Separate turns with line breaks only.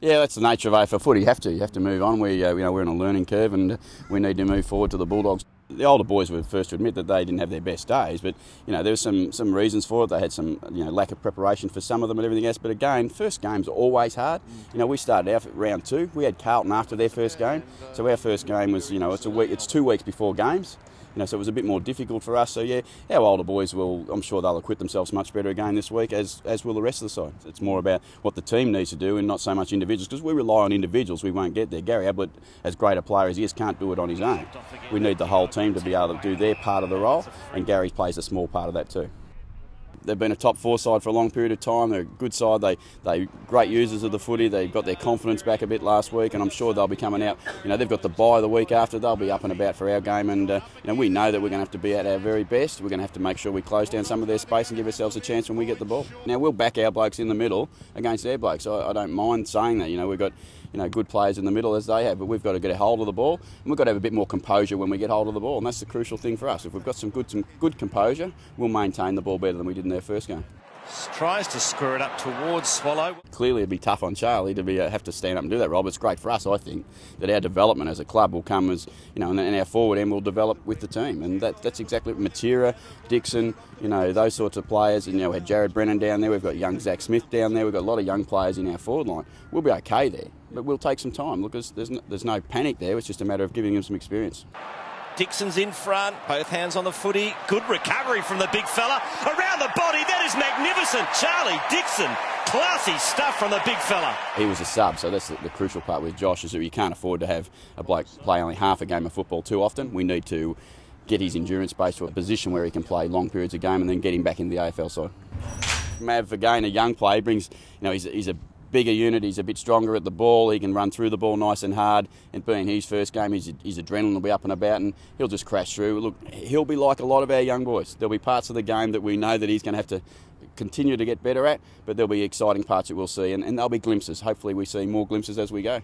Yeah, that's the nature of AFL footy. You have to move on. We're on a learning curve, and we need to move forward to the Bulldogs. The older boys were the first to admit that they didn't have their best days, but there was some reasons for it. They had some lack of preparation for some of them and everything else. But again, first game's always hard. We started out at round 2. We had Carlton after their first game, so our first game was it's 2 weeks before games. So it was a bit more difficult for us. So yeah, our older boys I'm sure they'll acquit themselves much better again this week, as will the rest of the side. It's more about what the team needs to do and not so much individuals, because we rely on individuals, we won't get there. Gary Ablett, as great a player as he is, can't do it on his own. We need the whole team to be able to do their part of the role, and Gary plays a small part of that too. They've been a top 4 side for a long period of time. They're a good side. They're great users of the footy. They got their confidence back a bit last week, and I'm sure they'll be coming out. They've got the bye the week after. They'll be up and about for our game, and we know that we're going to have to be at our very best. We're going to have to make sure we close down some of their space and give ourselves a chance when we get the ball. Now, we'll back our blokes in the middle against their blokes. I don't mind saying that. We've got good players in the middle as they have, but we've got to get a hold of the ball, and we've got to have a bit more composure when we get hold of the ball, and that's the crucial thing for us. If we've got some good composure, we'll maintain the ball better than we did in their first game.
Tries to screw it up towards Swallow.
Clearly it'd be tough on Charlie to have to stand up and do that, Rob. It's great for us, I think, that our development as a club will come as, and our forward end will develop with the team. And that's exactly what Matera, Dixon, those sorts of players. And, we had Jared Brennan down there. We've got young Zach Smith down there. We've got a lot of young players in our forward line. We'll be okay there, but we'll take some time. Look, there's no panic there. It's just a matter of giving them some experience.
Dixon's in front, both hands on the footy. Good recovery from the big fella. Around the body, that is magnificent. Charlie Dixon, classy stuff from the big fella.
He was a sub, so that's the crucial part with Josh, is that you can't afford to have a bloke play only half a game of football too often. We need to get his endurance base to a position where he can play long periods of game and then get him back into the AFL side. Mav, again, a young player, brings, he's a bigger unit, he's a bit stronger at the ball, he can run through the ball nice and hard, and being his first game, his adrenaline will be up and about, and he'll just crash through. Look, he'll be like a lot of our young boys. There'll be parts of the game that we know that he's going to have to continue to get better at, but there'll be exciting parts that we'll see, and there'll be glimpses. Hopefully we see more glimpses as we go.